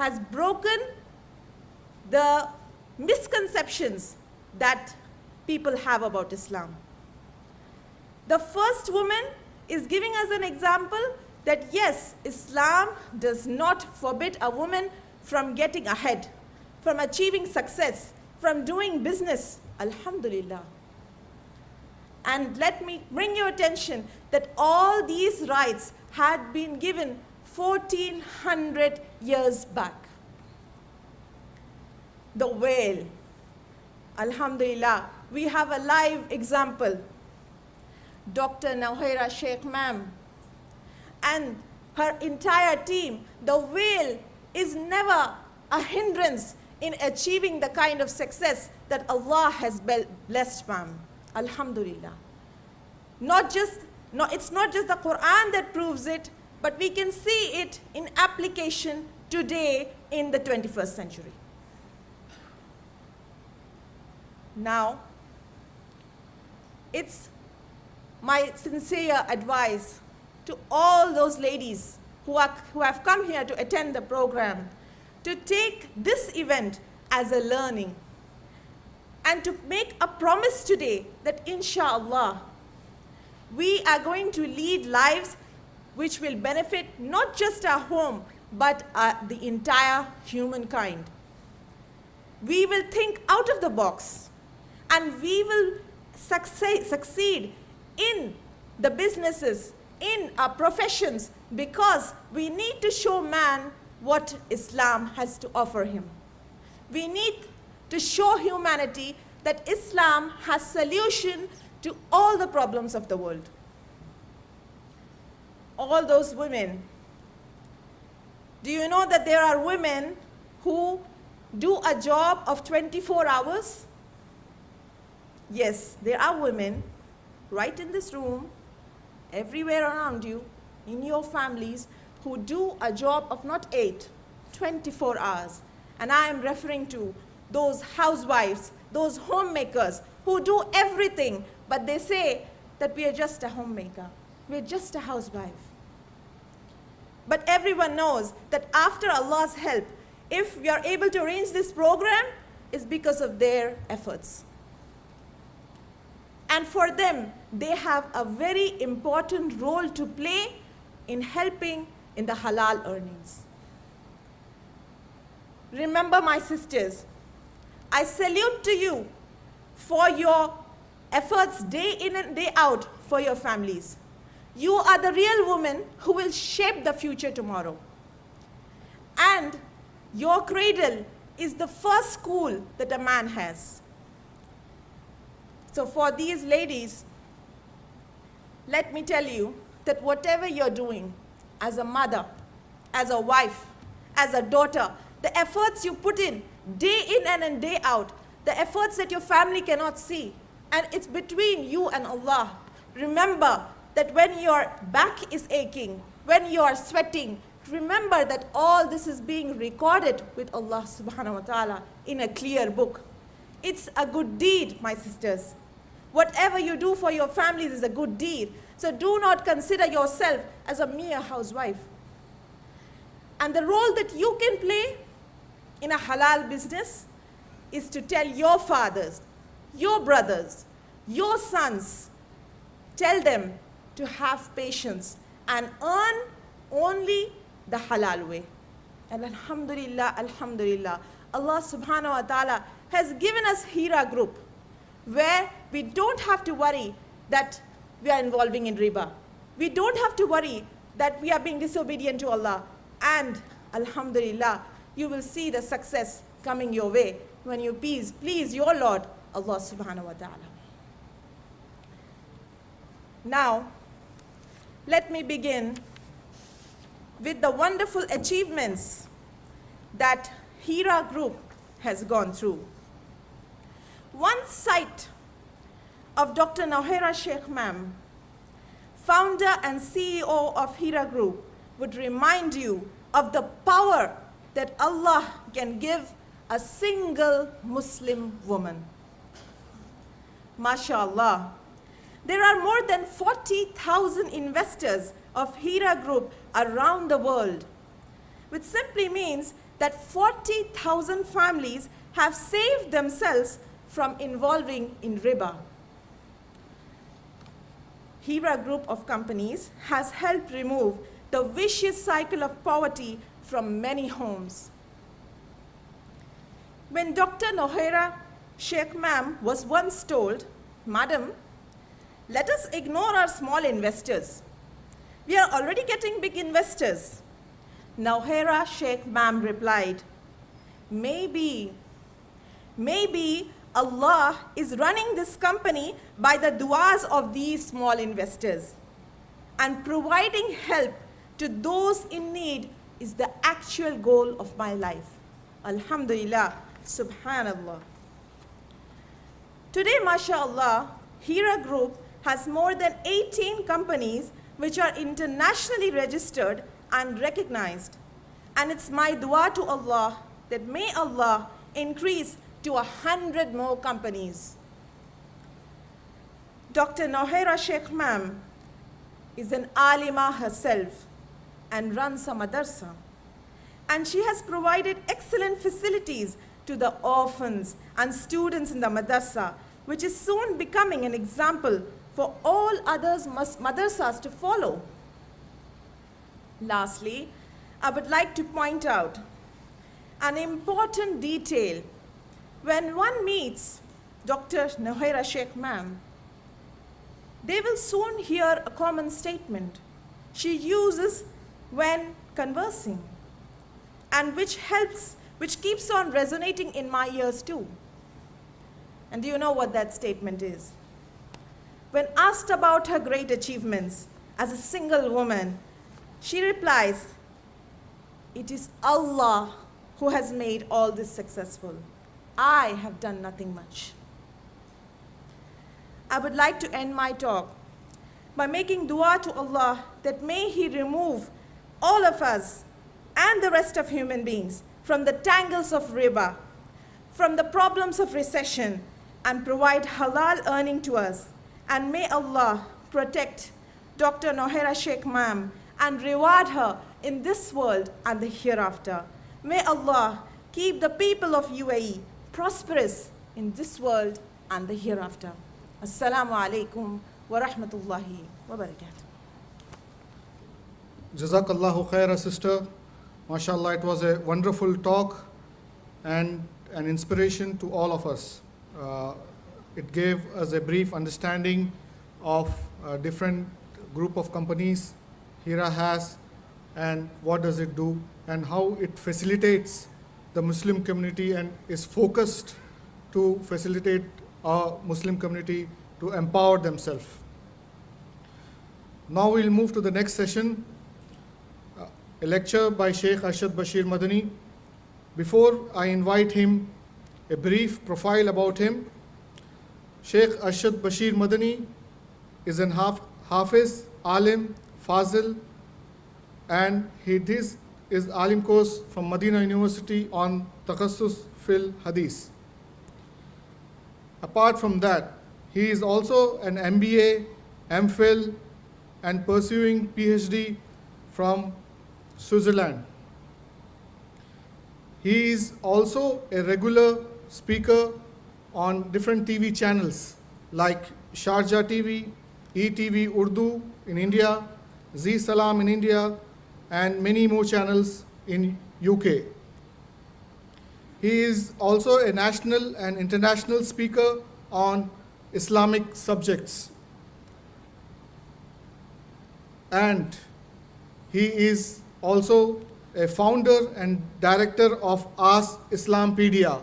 has broken the misconceptions that people have about Islam. The first woman is giving us an example that yes, Islam does not forbid a woman from getting ahead, from achieving success, from doing business. Alhamdulillah. And let me bring your attention that all these rights had been given 1400 years back. The veil. Alhamdulillah, we have a live example. Dr. Nawhaira Sheikh Ma'am and her entire team. The veil is never a hindrance in achieving the kind of success that Allah has blessed, ma'am. Alhamdulillah. It's not just the Quran that proves it, but we can see it in application today in the 21st century. Now, it's my sincere advice to all those ladies who have come here to attend the program to take this event as a learning and to make a promise today that inshallah we are going to lead lives which will benefit not just our home but the entire humankind. We will think out of the box and we will succeed in the businesses, in our professions, because we need to show man what Islam has to offer him. We need to show humanity that Islam has solution to all the problems of the world. All those women, do you know that there are women who do a job of 24 hours? Yes, there are women right in this room, everywhere around you, in your families, who do a job of not 8, 24 hours. And I am referring to those housewives, those homemakers who do everything, but they say that we are just a homemaker, we're just a housewife. But everyone knows that after Allah's help, if we are able to arrange this program, it's because of their efforts. And for them, they have a very important role to play in helping in the halal earnings. Remember, my sisters, I salute to you for your efforts day in and day out for your families. You are the real woman who will shape the future tomorrow. And your cradle is the first school that a man has. So for these ladies, let me tell you that whatever you're doing as a mother, as a wife, as a daughter, the efforts you put in day in and day out, the efforts that your family cannot see, and it's between you and Allah. Remember that when your back is aching, when you are sweating, remember that all this is being recorded with Allah subhanahu wa ta'ala in a clear book. It's a good deed, my sisters. Whatever you do for your families is a good deed. So do not consider yourself as a mere housewife. And the role that you can play in a halal business is to tell your fathers, your brothers, your sons, tell them to have patience and earn only the halal way. And alhamdulillah, alhamdulillah, Allah subhanahu wa ta'ala has given us Hira Group, where we don't have to worry that we are involving in riba. We don't have to worry that we are being disobedient to Allah. And alhamdulillah, you will see the success coming your way when you please your Lord, Allah subhanahu wa ta'ala. Now, let me begin with the wonderful achievements that Hira Group has gone through. One site of Dr. Nawhaira Sheikh Ma'am, founder and CEO of Hira Group, would remind you of the power that Allah can give a single Muslim woman. MashaAllah. There are more than 40,000 investors of Hira Group around the world, which simply means that 40,000 families have saved themselves from involving in riba. Hira Group of companies has helped remove the vicious cycle of poverty from many homes. When Dr. Nohera Sheikh Ma'am was once told, "Madam, let us ignore our small investors. We are already getting big investors." Nohera Sheikh Ma'am replied, maybe Allah is running this company by the du'as of these small investors, and providing help to those in need is the actual goal of my life. Alhamdulillah, subhanallah. Today, mashallah, Hira Group has more than 18 companies which are internationally registered and recognized. And it's my dua to Allah that may Allah increase to 100 more companies. Dr. Nohera Sheikh Ma'am is an alima herself and runs a madrasa. And she has provided excellent facilities to the orphans and students in the madrasa, which is soon becoming an example for all others madrasas to follow. Lastly, I would like to point out an important detail. When one meets Dr. Nohera Sheikh Ma'am, they will soon hear a common statement she uses when conversing, and which keeps on resonating in my ears too. And do you know what that statement is? When asked about her great achievements as a single woman, she replies, "It is Allah who has made all this successful. I have done nothing much." I would like to end my talk by making dua to Allah that may He remove all of us and the rest of human beings from the tangles of riba, from the problems of recession, and provide halal earning to us. And may Allah protect Dr. Nohera Sheikh Ma'am and reward her in this world and the hereafter. May Allah keep the people of UAE prosperous in this world and the hereafter. Assalamu alaikum wa rahmatullahi wa barakatuh. Jazakallahu khaira, sister. MashaAllah, it was a wonderful talk and an inspiration to all of us. It gave us a brief understanding of a different group of companies Hira has, and what does it do, and how it facilitates the Muslim community and is focused to facilitate our Muslim community to empower themselves. Now we'll move to the next session, a lecture by Sheikh Arshad Bashir Madani. Before I invite him, a brief profile about him. Sheikh Arshad Bashir Madani is an Hafiz, Alim, Fazil, and he is Alim course from Medina University on Takhassus fil Hadith. Apart from that, he is also an MBA, MPhil, and pursuing PhD from Switzerland. He is also a regular speaker on different TV channels like Sharjah TV, ETV Urdu in India, Zee Salam in India, and many more channels in UK. He is also a national and international speaker on Islamic subjects. And he is also a founder and director of Ask Islampedia,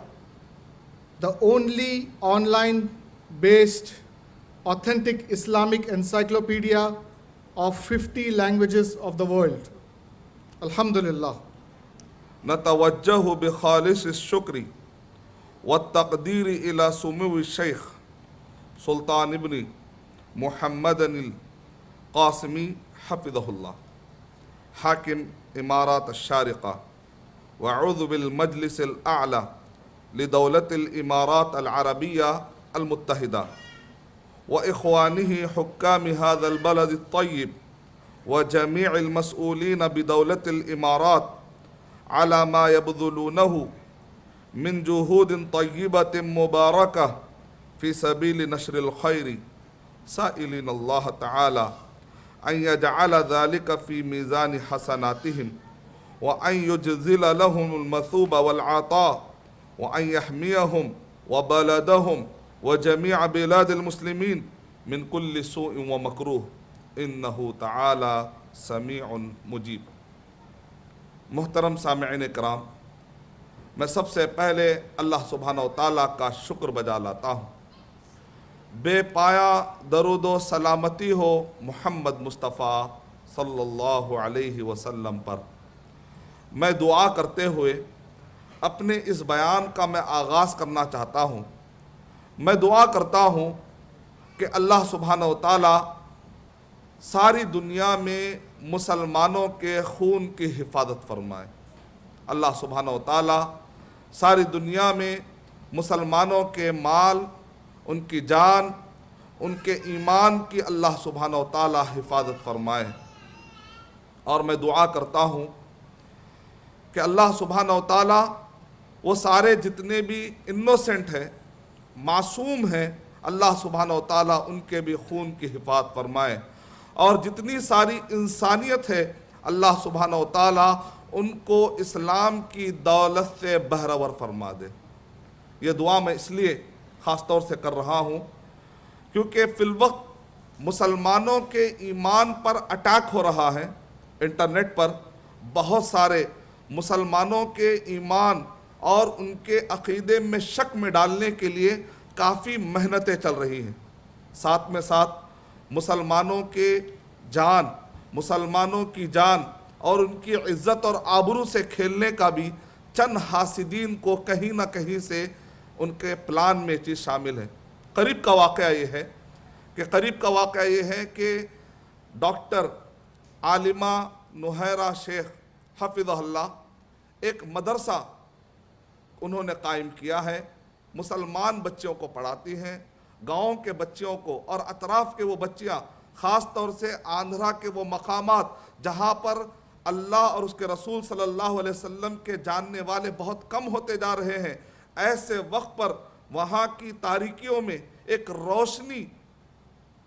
the only online-based authentic Islamic encyclopedia of 50 languages of the world. Alhamdulillah. نتوجه بخالص الشكر والتقدير إلى سمو الشيخ سلطان ابن محمد القاسمي حفظه الله حاكم إمارات الشارقة وعضو بالمجلس الأعلى لدولة الإمارات العربية المتحدة وإخوانه حكام هذا البلد الطيب وجميع المسؤولين بدولة الإمارات على ما يبذلونه من جهود طيبة مباركة في سبيل نشر الخير، سائلين الله تعالى أن يجعل ذلك في ميزان حسناتهم، وأن يجزل لهم المثوب والعطاء، وأن يحميهم وبلدهم وجميع بلاد المسلمين من كل سوء ومكروه، إنه تعالى سمیع مجیب۔ محترم سامعین کرام، میں سب سے پہلے اللہ سبحانہ و تعالیٰ کا شکر بجا لاتا ہوں۔ بے پایا درود و سلامتی ہو محمد مصطفیٰ صلی اللہ علیہ وسلم پر۔ میں دعا کرتے ہوئے اپنے اس بیان کا میں آغاز کرنا چاہتا ہوں۔ میں دعا کرتا ہوں کہ اللہ سبحانہ و تعالیٰ ساری دنیا میں مسلمانوں کے خون کی حفاظت فرمائے۔ اللہ سبحانہ و تعالیٰ ساری دنیا میں مسلمانوں کے مال، ان کی جان، ان کے ایمان کی اللہ سبحانہ و تعالیٰ حفاظت فرمائے۔ اور میں دعا کرتا ہوں کہ اللہ سبحانہ و تعالیٰ وہ سارے جتنے بھی انوسنٹ ہیں، معصوم ہیں، اللہ سبحانہ و تعالیٰ ان کے بھی خون کی حفاظت فرمائے، اور جتنی ساری انسانیت ہے اللہ سبحانہ و تعالیٰ ان کو اسلام کی دولت سے بہرور فرما دے۔ یہ دعا میں اس لیے خاص طور سے کر رہا ہوں کیونکہ فی الوقت مسلمانوں کے ایمان پر اٹیک ہو رہا ہے۔ انٹرنیٹ پر بہت سارے مسلمانوں کے ایمان اور ان کے عقیدے میں شک میں ڈالنے کے لیے کافی محنتیں چل رہی ہیں۔ ساتھ میں ساتھ مسلمانوں کے جان، مسلمانوں کی جان اور ان کی عزت اور آبرو سے کھیلنے کا بھی چند حاسدین کو کہیں نہ کہیں سے ان کے پلان میں چیز شامل ہے۔ قریب کا واقعہ یہ ہے کہ ڈاکٹر عالمہ نہیرہ شیخ حفظہ اللہ ایک مدرسہ انہوں نے قائم کیا ہے، مسلمان بچوں کو پڑھاتی ہیں، گاؤں کے بچوں کو اور اطراف کے وہ بچیاں، خاص طور سے آندھرا کے وہ مقامات جہاں پر اللہ اور اس کے رسول صلی اللہ علیہ وسلم کے جاننے والے بہت کم ہوتے جا رہے ہیں، ایسے وقت پر وہاں کی تاریکیوں میں ایک روشنی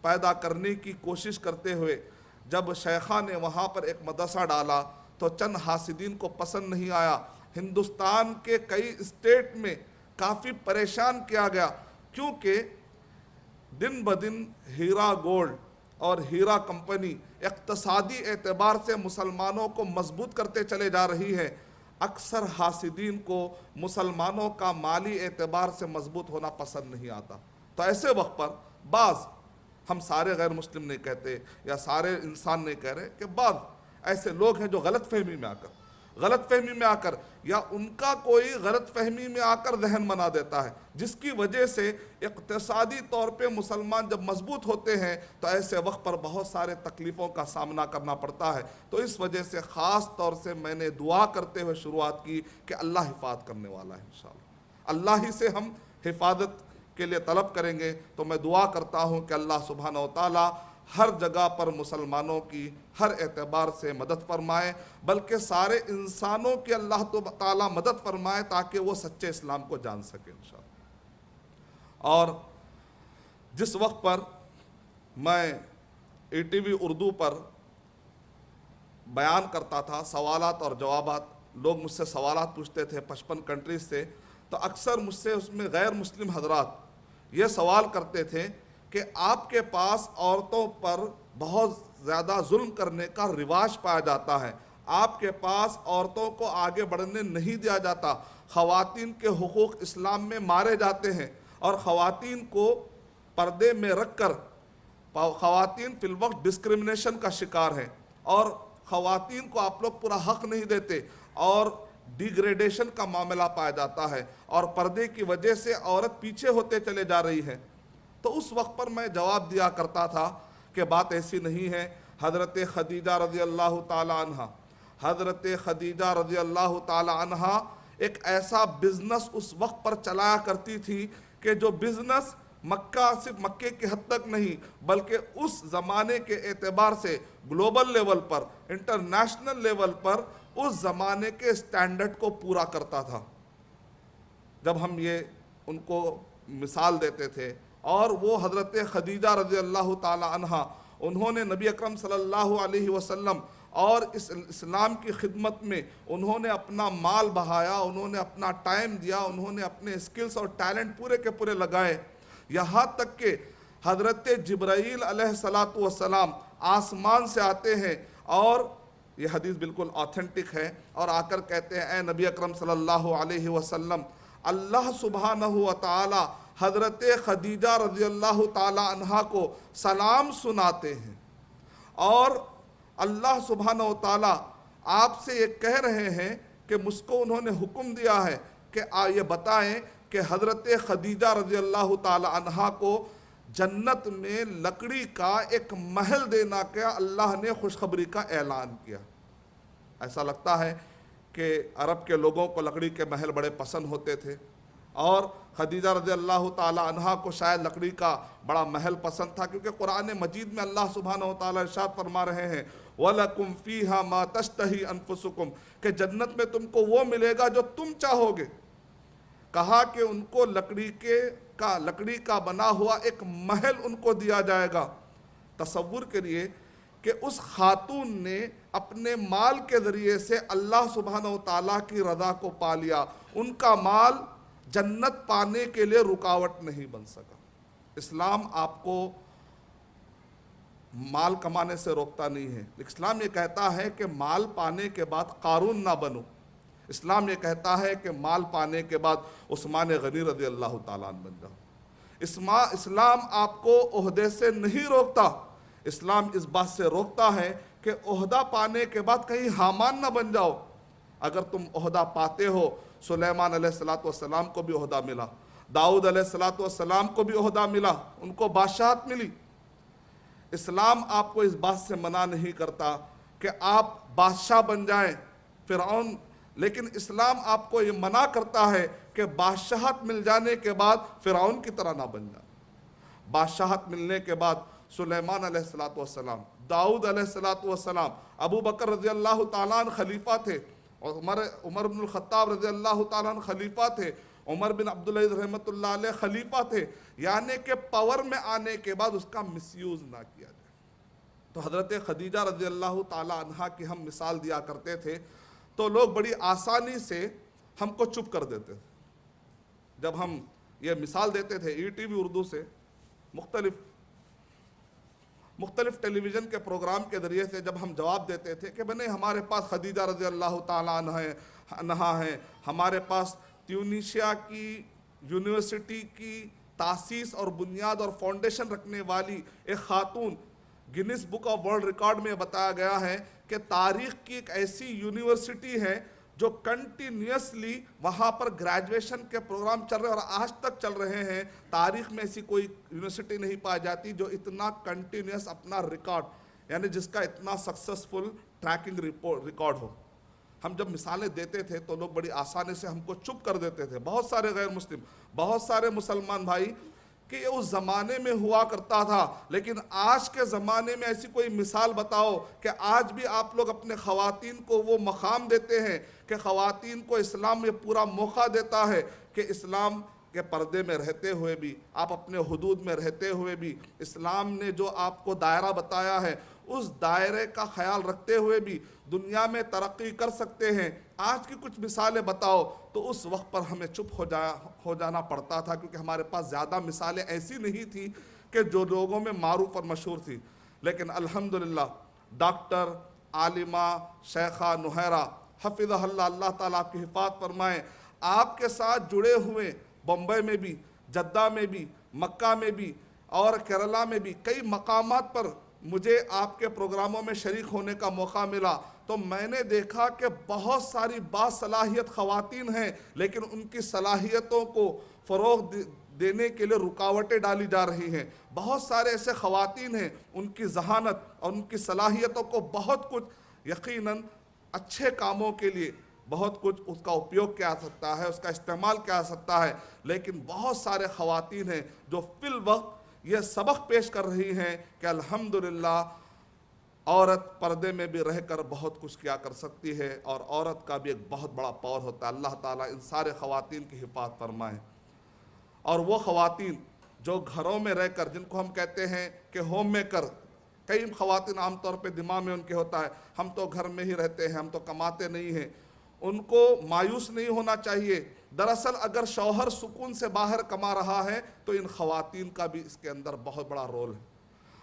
پیدا کرنے کی کوشش کرتے ہوئے جب شیخہ نے وہاں پر ایک مدرسہ ڈالا تو چند حاسدین کو پسند نہیں آیا۔ ہندوستان کے کئی اسٹیٹ میں کافی پریشان کیا گیا، کیونکہ دن بدن ہیرا گولڈ اور ہیرا کمپنی اقتصادی اعتبار سے مسلمانوں کو مضبوط کرتے چلے جا رہی ہے۔ اکثر حاسدین کو مسلمانوں کا مالی اعتبار سے مضبوط ہونا پسند نہیں آتا۔ تو ایسے وقت پر بعض، ہم سارے غیر مسلم نہیں کہتے یا سارے انسان نہیں کہہ رہے، کہ بعض ایسے لوگ ہیں جو غلط فہمی میں آ کر یا ان کا کوئی غلط فہمی میں آ کر ذہن بنا دیتا ہے، جس کی وجہ سے اقتصادی طور پہ مسلمان جب مضبوط ہوتے ہیں تو ایسے وقت پر بہت سارے تکلیفوں کا سامنا کرنا پڑتا ہے۔ تو اس وجہ سے خاص طور سے میں نے دعا کرتے ہوئے شروعات کی کہ اللہ حفاظت کرنے والا ہے انشاءاللہ، اللہ ہی سے ہم حفاظت کے لیے طلب کریں گے۔ تو میں دعا کرتا ہوں کہ اللہ سبحانہ و تعالیٰ ہر جگہ پر مسلمانوں کی ہر اعتبار سے مدد فرمائے، بلکہ سارے انسانوں کی اللہ تعالیٰ مدد فرمائے تاکہ وہ سچے اسلام کو جان سکیں انشاءاللہ۔ اور جس وقت پر میں ETV اردو پر بیان کرتا تھا، سوالات اور جوابات، لوگ مجھ سے سوالات پوچھتے تھے 55 کنٹریز سے، تو اکثر مجھ سے اس میں غیر مسلم حضرات یہ سوال کرتے تھے کہ آپ کے پاس عورتوں پر بہت زیادہ ظلم کرنے کا رواج پایا جاتا ہے، آپ کے پاس عورتوں کو آگے بڑھنے نہیں دیا جاتا، خواتین کے حقوق اسلام میں مارے جاتے ہیں، اور خواتین کو پردے میں رکھ کر خواتین فی الوقت ڈسکرمنیشن کا شکار ہیں، اور خواتین کو آپ لوگ پورا حق نہیں دیتے، اور ڈیگریڈیشن کا معاملہ پایا جاتا ہے، اور پردے کی وجہ سے عورت پیچھے ہوتے چلے جا رہی ہے۔ تو اس وقت پر میں جواب دیا کرتا تھا کہ بات ایسی نہیں ہے۔ حضرت خدیجہ رضی اللہ تعالی عنہ ایک ایسا بزنس اس وقت پر چلایا کرتی تھی کہ جو بزنس صرف مکے کے حد تک نہیں بلکہ اس زمانے کے اعتبار سے گلوبل لیول پر، انٹرنیشنل لیول پر اس زمانے کے سٹینڈرڈ کو پورا کرتا تھا. جب ہم یہ ان کو مثال دیتے تھے، اور وہ حضرت خدیجہ رضی اللہ تعالی عنہ، انہوں نے نبی اکرم صلی اللہ علیہ وسلم اور اس اسلام کی خدمت میں انہوں نے اپنا مال بہایا، انہوں نے اپنا ٹائم دیا، انہوں نے اپنے اسکلز اور ٹیلنٹ پورے کے پورے لگائے، یہاں تک کہ حضرت جبرائیل علیہ السلام آسمان سے آتے ہیں، اور یہ حدیث بالکل آتھینٹک ہے، اور آ کر کہتے ہیں اے نبی اکرم صلی اللہ علیہ وسلم، اللہ سبحانہ و تعالی حضرت خدیجہ رضی اللہ تعالی عنہا کو سلام سناتے ہیں، اور اللہ سبحانہ و تعالی آپ سے یہ کہہ رہے ہیں کہ مجھ کو انہوں نے حکم دیا ہے کہ یہ بتائیں کہ حضرت خدیجہ رضی اللہ تعالی عنہا کو جنت میں لکڑی کا ایک محل دینا کا اللہ نے خوشخبری کا اعلان کیا. ایسا لگتا ہے کہ عرب کے لوگوں کو لکڑی کے محل بڑے پسند ہوتے تھے، اور خدیجہ رضی اللہ تعالی عنہا کو شاید لکڑی کا بڑا محل پسند تھا، کیونکہ قرآن مجید میں اللہ سبحانہ و تعالی ارشاد فرما رہے ہیں وَلَكُمْ فِيهَا مَا تَشْتَهِي أَنفُسُكُمْ، کہ جنت میں تم کو وہ ملے گا جو تم چاہو گے. کہا کہ ان کو لکڑی کا بنا ہوا ایک محل ان کو دیا جائے گا. تصور کریے کہ اس خاتون نے اپنے مال کے ذریعے سے اللہ سبحانہ و تعالیٰ کی رضا کو پا لیا. ان کا مال جنت پانے کے لیے رکاوٹ نہیں بن سکا. اسلام آپ کو مال کمانے سے روکتا نہیں ہے. اسلام یہ کہتا ہے کہ مال پانے کے بعد قارون نہ بنو. اسلام یہ کہتا ہے کہ مال پانے کے بعد عثمان غنی رضی اللہ تعالیٰ عنہ بن جاؤ. اسلام آپ کو عہدے سے نہیں روکتا. اسلام اس بات سے روکتا ہے کہ عہدہ پانے کے بعد کہیں حامان نہ بن جاؤ. اگر تم عہدہ پاتے ہو، سلیمان علیہ السلام کو بھی عہدہ ملا، داؤد علیہ السلام کو بھی عہدہ ملا، ان کو بادشاہت ملی. اسلام آپ کو اس بات سے منع نہیں کرتا کہ آپ بادشاہ بن جائیں فرعون، لیکن اسلام آپ کو یہ منع کرتا ہے کہ بادشاہت مل جانے کے بعد فرعون کی طرح نہ بن جائیں. بادشاہت ملنے کے بعد سلیمان علیہ السلام، داؤد علیہ السلام، ابو بکر رضی اللہ تعالیٰ عنہ خلیفہ تھے، اور عمر بن الخطاب رضی اللہ تعالیٰ عنہ خلیفہ تھے، عمر بن عبدالعزیز رحمۃ اللہ علیہ خلیفہ تھے. یعنی کہ پاور میں آنے کے بعد اس کا مس یوز نہ کیا جائے. تو حضرت خدیجہ رضی اللہ تعالیٰ عنہا کی ہم مثال دیا کرتے تھے تو لوگ بڑی آسانی سے ہم کو چپ کر دیتے تھے. جب ہم یہ مثال دیتے تھے ای ٹی وی اردو سے، مختلف ٹیلی ویژن کے پروگرام کے ذریعے سے جب ہم جواب دیتے تھے کہ بنے ہمارے پاس خدیجہ رضی اللہ تعالیٰ عنہا ہیں، ہمارے پاس تیونیشیا کی یونیورسٹی کی تاسیس اور بنیاد اور فاؤنڈیشن رکھنے والی ایک خاتون، grains book of world record میں بتایا گیا ہے کہ تاریخ کی ایک ایسی یونیورسٹی ہے جو کنٹینیوسلی وہاں پر گریجویشن کے پروگرام چل رہے ہیں اور آج تک چل رہے ہیں. تاریخ میں ایسی کوئی یونیورسٹی نہیں پائی جاتی جو اتنا کنٹینیوس اپنا ریکارڈ، یعنی جس کا اتنا سکسسفل ٹریکنگ ریکارڈ ہو. ہم جب مثالیں دیتے تھے تو لوگ بڑی آسانی سے ہم کو چپ کر دیتے تھے. بہت سارے غیر مسلم، بہت سارے مسلمان بھائی، کہ یہ اس زمانے میں ہوا کرتا تھا، لیکن آج کے زمانے میں ایسی کوئی مثال بتاؤ کہ آج بھی آپ لوگ اپنے خواتین کو وہ مقام دیتے ہیں کہ خواتین کو اسلام یہ پورا موقع دیتا ہے کہ اسلام کے پردے میں رہتے ہوئے بھی، آپ اپنے حدود میں رہتے ہوئے بھی، اسلام نے جو آپ کو دائرہ بتایا ہے اس دائرے کا خیال رکھتے ہوئے بھی دنیا میں ترقی کر سکتے ہیں. آج کی کچھ مثالیں بتاؤ تو اس وقت پر ہمیں چپ ہو جانا پڑتا تھا، کیونکہ ہمارے پاس زیادہ مثالیں ایسی نہیں تھی کہ جو لوگوں میں معروف اور مشہور تھی. لیکن الحمدللہ ڈاکٹر عالمہ شیخہ نہیرہ حفظہ اللہ، اللہ تعالیٰ آپ کی حفاظت فرمائیں، آپ کے ساتھ جڑے ہوئے بمبئی میں بھی، جدہ میں بھی، مکہ میں بھی اور کیرلا میں بھی کئی مقامات پر مجھے آپ کے پروگراموں میں شریک ہونے کا موقع ملا، تو میں نے دیکھا کہ بہت ساری باصلاحیت خواتین ہیں، لیکن ان کی صلاحیتوں کو فروغ دینے کے لیے رکاوٹیں ڈالی جا رہی ہیں. بہت سارے ایسے خواتین ہیں، ان کی ذہانت اور ان کی صلاحیتوں کو بہت کچھ یقیناً اچھے کاموں کے لیے بہت کچھ اس کا اپیوگ کیا سکتا ہے، اس کا استعمال کیا سکتا ہے، لیکن بہت سارے خواتین ہیں جو فی الوقت یہ سبق پیش کر رہی ہیں کہ الحمدللہ عورت پردے میں بھی رہ کر بہت کچھ کیا کر سکتی ہے، اور عورت کا بھی ایک بہت بڑا پاور ہوتا ہے۔ اللہ تعالیٰ ان سارے خواتین کی حفاظت فرمائے۔ اور وہ خواتین جو گھروں میں رہ کر، جن کو ہم کہتے ہیں کہ ہوم میکر، کئی خواتین عام طور پہ دماغ میں ان کے ہوتا ہے ہم تو گھر میں ہی رہتے ہیں، ہم تو کماتے نہیں ہیں، ان کو مایوس نہیں ہونا چاہیے۔ دراصل اگر شوہر سکون سے باہر کما رہا ہے تو ان خواتین کا بھی اس کے اندر بہت بڑا رول ہے۔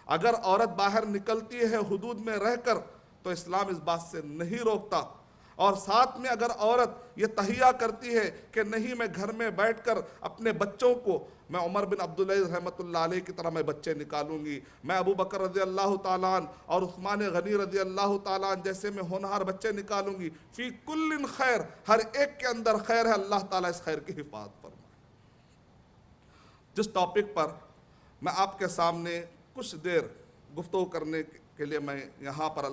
اگر عورت باہر نکلتی ہے حدود میں رہ کر تو اسلام اس بات سے نہیں روکتا، اور ساتھ میں اگر عورت یہ تہیہ کرتی ہے کہ نہیں میں گھر میں بیٹھ کر اپنے بچوں کو، میں عمر بن عبدالعزیز رحمۃ اللہ علیہ کی طرح میں بچے نکالوں گی، میں ابو بکر رضی اللہ تعالیٰ عنہ اور عثمان غنی رضی اللہ تعالیٰ عنہ جیسے میں ہونہار بچے نکالوں گی، فی کل خیر، ہر ایک کے اندر خیر ہے، اللہ تعالیٰ اس خیر کی حفاظت فرمائے۔ جس ٹاپک پر میں آپ کے سامنے کچھ دیر گفتگو کرنے کے لیے میں یہاں پر